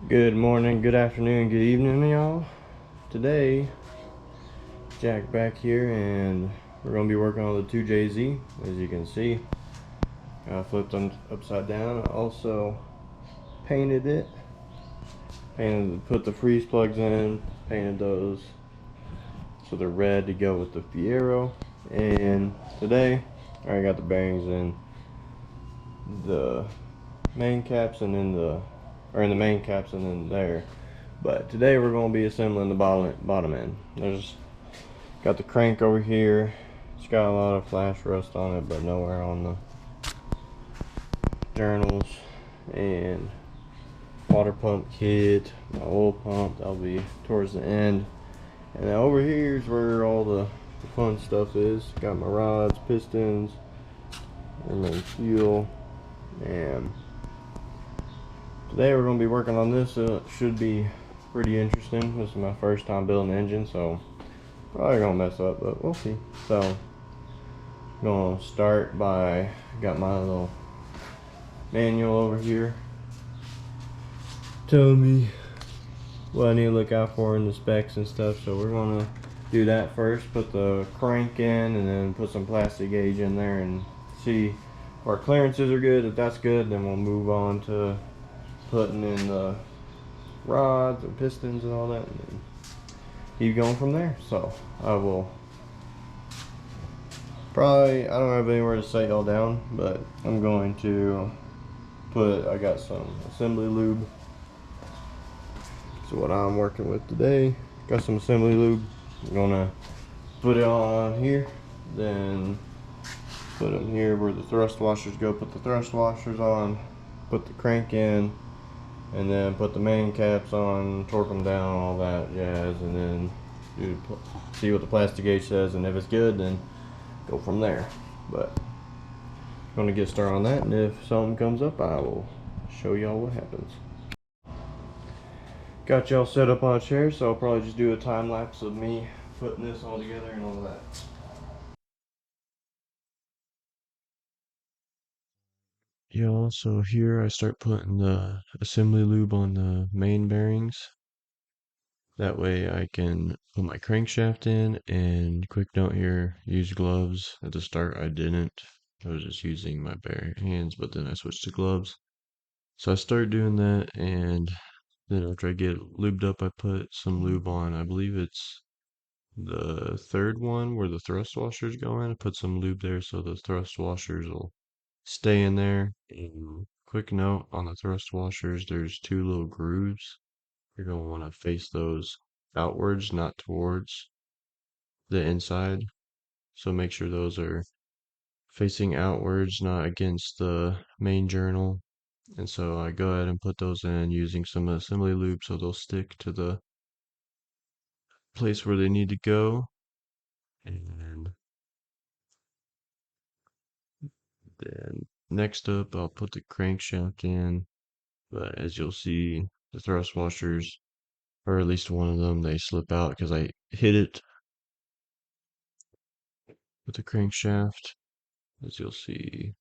Good morning, good afternoon, good evening, y'all. Today, Jack back here, and we're gonna be working on the 2JZ. As you can see, I flipped them upside down. I also painted it, put the freeze plugs in, painted those so they're red to go with the Fiero. And today, I already got the bearings in the main caps and in the main caps and then there. But today we're going to be assembling the bottom end. There's got the crank over here. It's got a lot of flash rust on it, but nowhere on the journals. And water pump kit, my oil pump, that'll be towards the end. And then over here is where all the fun stuff is. Got my rods, pistons, and then fuel. And today we're going to be working on this. It should be pretty interesting. This is my first time building an engine, so probably gonna mess up, but we'll see. So I'm gonna start by, got my little manual over here telling me what I need to look out for in the specs and stuff. So we're gonna do that first, put the crank in, and then put some plastic gauge in there and see if our clearances are good. If that's good, then we'll move on to putting in the rods and pistons and all that, and then keep going from there. So I will probably, I don't have anywhere to set y'all down, but I'm going to I got some assembly lube. So what I'm working with today, got some assembly lube. I'm gonna put it on here, then put them here where the thrust washers go, put the thrust washers on, put the crank in, and then put the main caps on, torque them down, all that jazz, and then see what the plastic gauge says, and if it's good, then go from there. But I'm gonna get started on that, and if something comes up, I will show y'all what happens. Got y'all set up on a chair, so I'll probably just do a time lapse of me putting this all together and all that. Y'all, so here I start putting the assembly lube on the main bearings. That way I can put my crankshaft in. And quick note here, use gloves. At the start I didn't. I was just using my bare hands, but then I switched to gloves. So I started doing that, and then after I get lubed up, I put some lube on. I believe it's the third one where the thrust washers go in. I put some lube there so the thrust washers will stay in there. And quick note on the thrust washers, there's two little grooves. You're going to want to face those outwards, not towards the inside. So make sure those are facing outwards, not against the main journal. And so I go ahead and put those in using some assembly lube so they'll stick to the place where they need to go. And then next up, I'll put the crankshaft in. But as you'll see, the thrust washers, or at least one of them, they slip out because I hit it with the crankshaft, as you'll see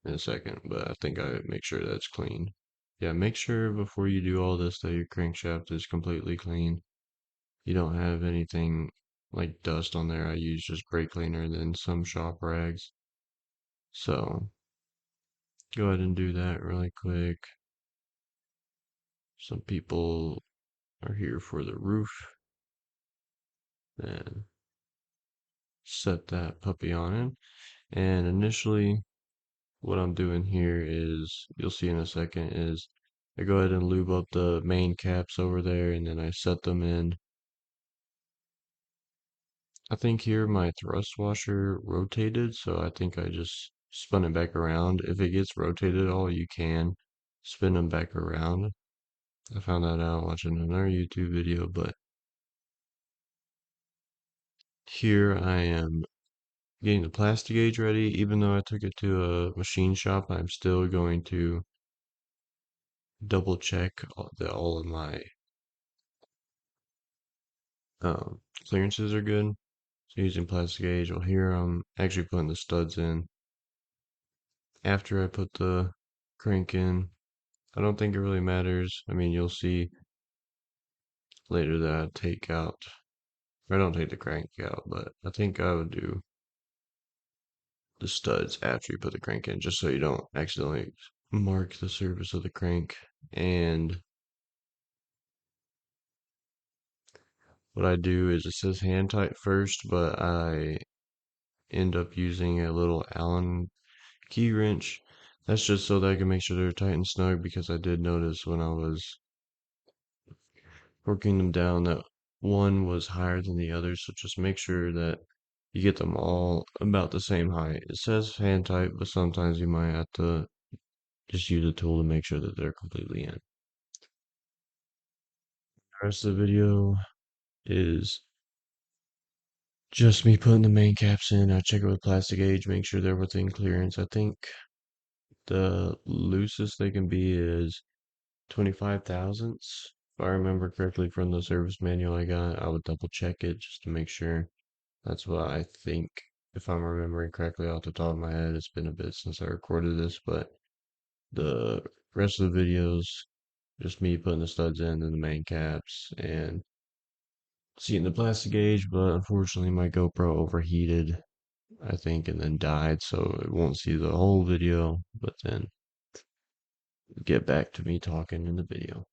in a second. But I think I make sure that's clean. Yeah, make sure before you do all this that your crankshaft is completely clean. You don't have anything like dust on there. I use just brake cleaner and then some shop rags. So go ahead and do that really quick. Some people are here for the roof. Then set that puppy on in. And initially what I'm doing here is, you'll see in a second, is I go ahead and lube up the main caps over there, and then I set them in. I think here my thrust washer rotated, so I think I just spun it back around. If it gets rotated at all, you can spin them back around. I found that out watching another YouTube video, but here I am getting the plastic gauge ready. Even though I took it to a machine shop, I'm still going to double check that all of my clearances are good. So using plastic gauge, well, here I'm actually putting the studs in. After I put the crank in, I don't think it really matters. I mean, you'll see later that I take out, I don't take the crank out, but I think I would do the studs after you put the crank in, just so you don't accidentally mark the surface of the crank. And what I do is it says hand tight first, but I end up using a little Allen key wrench. That's just so that I can make sure they're tight and snug, because I did notice when I was working them down that one was higher than the other. So just make sure that you get them all about the same height. It says hand tight, but sometimes you might have to just use a tool to make sure that they're completely in. The rest of the video is just me putting the main caps in. I check it with plastic gauge, make sure they're within clearance. I think the loosest they can be is 25 thousandths. If I remember correctly from the service manual I got, I would double check it just to make sure. That's what I think, if I'm remembering correctly off the top of my head. It's been a bit since I recorded this, but the rest of the videos, just me putting the studs in and the main caps and seeing the plastic gauge. But unfortunately my GoPro overheated, I think, and then died, so it won't see the whole video, but then get back to me talking in the video.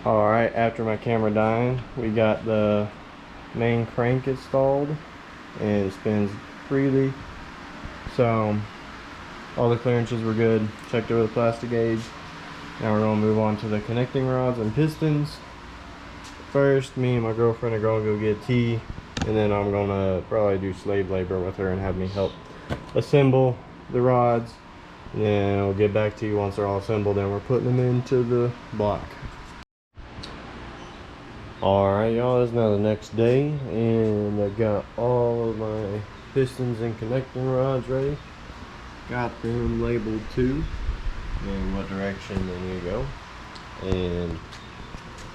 Alright, after my camera dying, we got the main crank installed and it spins freely. So All the clearances were good. Checked over the plastic gauge. Now we're gonna move on to the connecting rods and pistons. First, me and my girlfriend are gonna go get tea, and then I'm gonna probably do slave labor with her and have me help assemble the rods. And then I'll get back to you once they're all assembled and we're putting them into the block. Alright y'all, it's now the next day and I got all of my pistons and connecting rods ready. Got them labeled too and what direction they need to go. And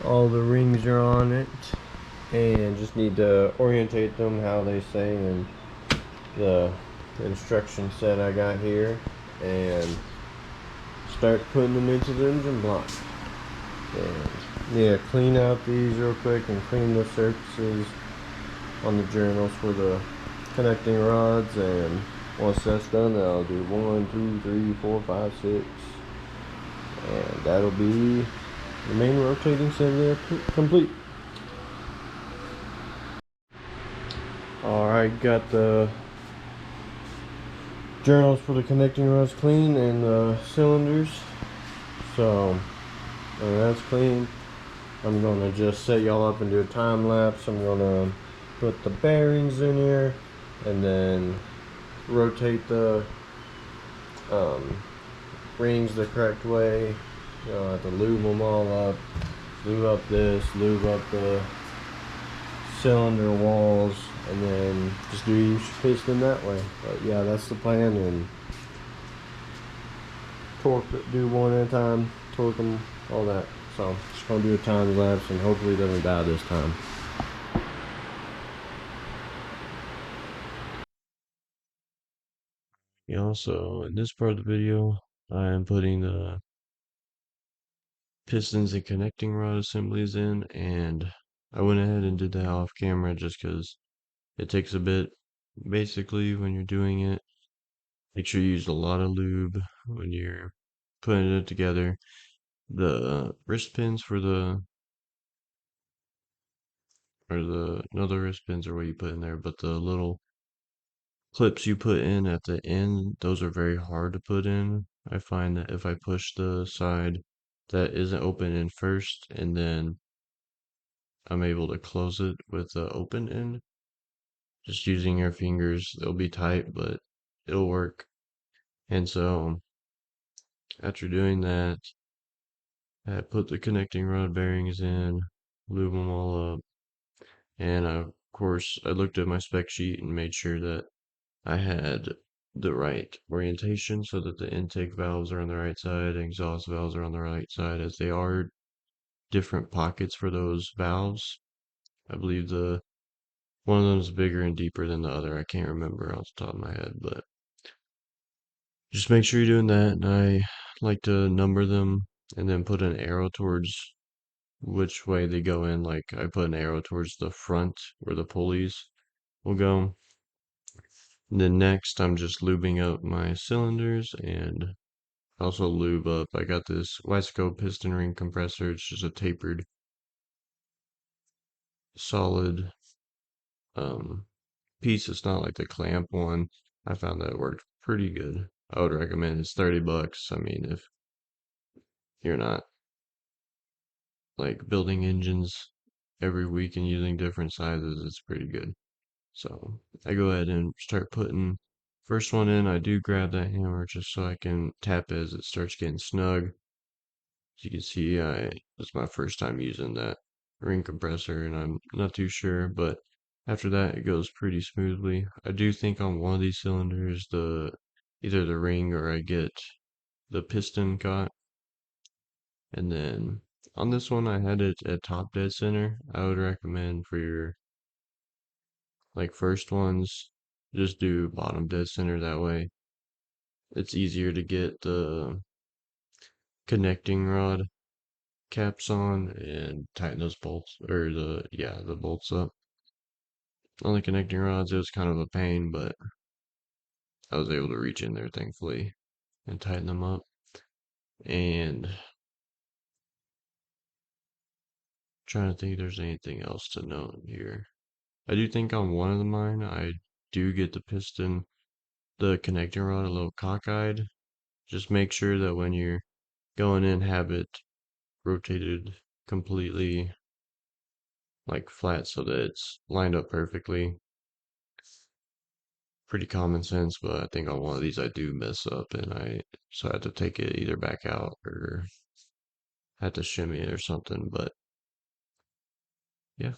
all the rings are on it and just need to orientate them how they say in the instruction set I got here and start putting them into the engine block. And yeah, clean out these real quick and clean the surfaces on the journals for the connecting rods, and once that's done I'll do 1, 2, 3, 4, 5, 6, and that'll be the main rotating cylinder complete. Alright, got the journals for the connecting rods clean and the cylinders, so when that's clean I'm gonna just set y'all up and do a time lapse. I'm gonna put the bearings in here and then rotate the rings the correct way. You'll have to lube them all up, lube up this, lube up the cylinder walls, and then just do each piston that way. But yeah, that's the plan, and do one at a time, torque them, all that. So just gonna do a time lapse and hopefully it doesn't die this time. Also, in this part of the video, I am putting the pistons and connecting rod assemblies in, and I went ahead and did that off camera just because it takes a bit. Basically, when you're doing it, make sure you use a lot of lube when you're putting it together. The wrist pins for the no, the wrist pins are what you put in there, but the little clips you put in at the end, those are very hard to put in. I find that if I push the side that isn't open in first and then I'm able to close it with the open end, just using your fingers, it'll be tight, but it'll work. And so after doing that, I put the connecting rod bearings in, lube them all up, and of course I looked at my spec sheet and made sure that I had the right orientation so that the intake valves are on the right side, exhaust valves are on the right side, as they are different pockets for those valves. I believe the one of them is bigger and deeper than the other. I can't remember off the top of my head, but just make sure you're doing that. And I like to number them and then put an arrow towards which way they go in. Like I put an arrow towards the front where the pulleys will go. And then next, I'm just lubing up my cylinders and also lube up. I got this Wiseco piston ring compressor. It's just a tapered, solid piece. It's not like the clamp one. I found that it worked pretty good. I would recommend. It's 30 bucks. I mean, if you're not like building engines every week and using different sizes, it's pretty good. So I go ahead and start putting first one in. I do grab that hammer just so I can tap it as it starts getting snug. As you can see, it's my first time using that ring compressor and I'm not too sure, but after that it goes pretty smoothly. I do think on one of these cylinders either the ring or I get the piston caught. And then on this one I had it at top dead center. I would recommend for your like first ones just do bottom dead center, that way it's easier to get the connecting rod caps on and tighten those bolts or the bolts up. On the connecting rods it was kind of a pain, but I was able to reach in there thankfully and tighten them up. And trying to think if there's anything else to note here. I do think on one of the mine I do get the piston the connecting rod a little cockeyed. Just make sure that when you're going in, have it rotated completely like flat so that it's lined up perfectly. Pretty common sense, but I think on one of these I do mess up and so I had to take it either back out or had to shimmy it or something, but yeah.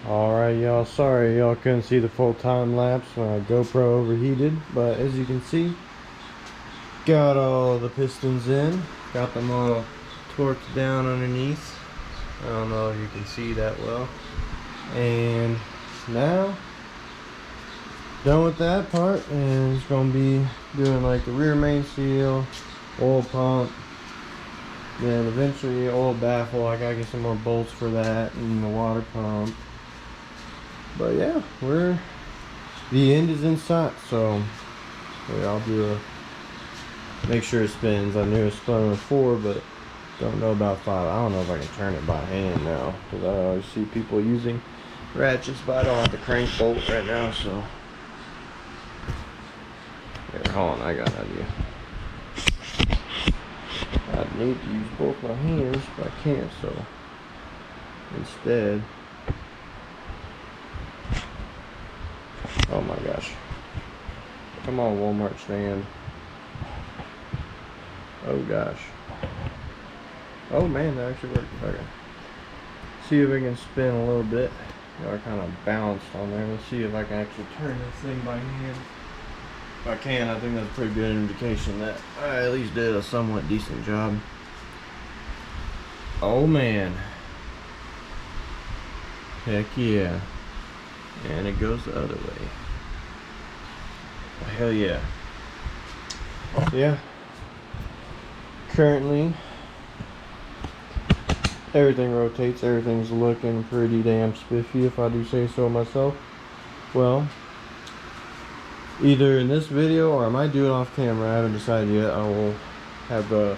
Alright y'all, sorry y'all couldn't see the full time lapse. My GoPro overheated, but as you can see, got all the pistons in, got them all torqued down underneath. I don't know if you can see that well. And now, done with that part, and it's going to be doing like the rear main seal, oil pump, then eventually oil baffle. I gotta get some more bolts for that, and the water pump. But yeah, the end is in sight, so I'll do make sure it spins. I knew it spun with 4, but don't know about 5. I don't know if I can turn it by hand now, because I always see people using ratchets, but I don't have the crank bolt right now, so here, hold on, I got an idea. need to use both my hands, but I can't, so instead, oh my gosh, come on Walmart stand, oh gosh, oh man, that actually worked. Okay, see if I can spin a little bit. I kind of bounced on there. Let's see if I can actually turn this thing by hand. If I can, I think that's a pretty good indication that I at least did a somewhat decent job. Oh man, heck yeah. And it goes the other way. Hell yeah. Yeah. Currently, everything rotates. Everything's looking pretty damn spiffy, if I do say so myself. Well, either in this video or I might do it off camera. I haven't decided yet. I will have the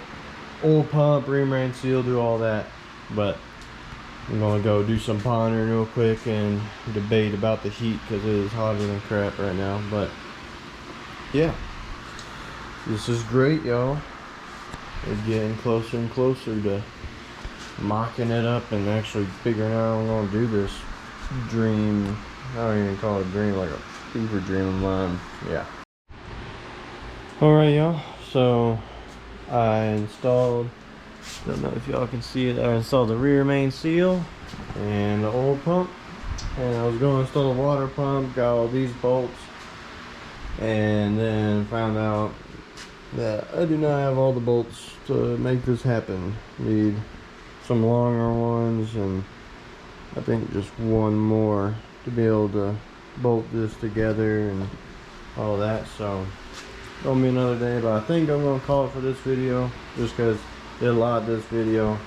oil pump, ream seal, do all that. But I'm gonna go do some pondering real quick and debate about the heat because it is hotter than crap right now. But yeah, this is great, y'all. We're getting closer and closer to mocking it up and actually figuring out how I'm gonna do this dream. I don't even call it a dream, like a fever dream of mine. Yeah. Alright, y'all, so I installed, don't know if y'all can see it, I installed the rear main seal and the oil pump, and I was going to install the water pump, got all these bolts, and then found out that I do not have all the bolts to make this happen. Need some longer ones and I think just one more to be able to bolt this together and all that. So gonna be another day, but I think I'm gonna call it for this video just because did a lot of this video.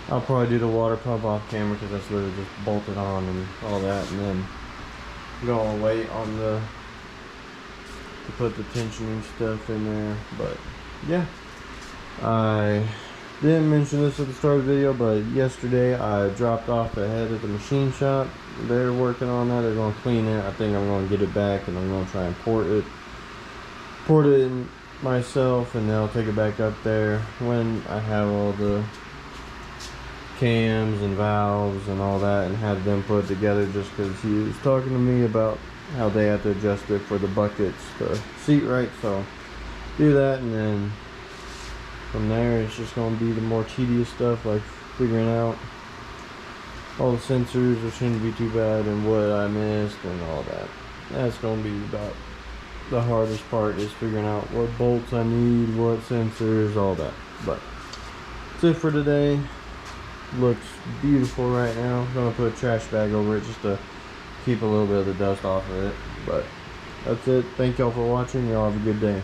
I'll probably do the water pump off camera because that's literally just bolted on and all that, and then gonna wait on the to put the tensioning stuff in there. But yeah, I didn't mention this at the start of the video, but yesterday I dropped off the head at the machine shop. They're working on that. They're gonna clean it. I think I'm gonna get it back and I'm gonna try and port it in myself, and then I'll take it back up there when I have all the cams and valves and all that and have them put together, just because he was talking to me about how they have to adjust it for the buckets to seat right. So do that, and then from there it's just going to be the more tedious stuff, like figuring out all the sensors, which shouldn't be too bad, and what I missed and all that. That's going to be about the hardest part, is figuring out what bolts I need, what sensors, all that. But that's it for today. Looks beautiful right now. I'm gonna put a trash bag over it just to keep a little bit of the dust off of it. But that's it. Thank y'all for watching. Y'all have a good day.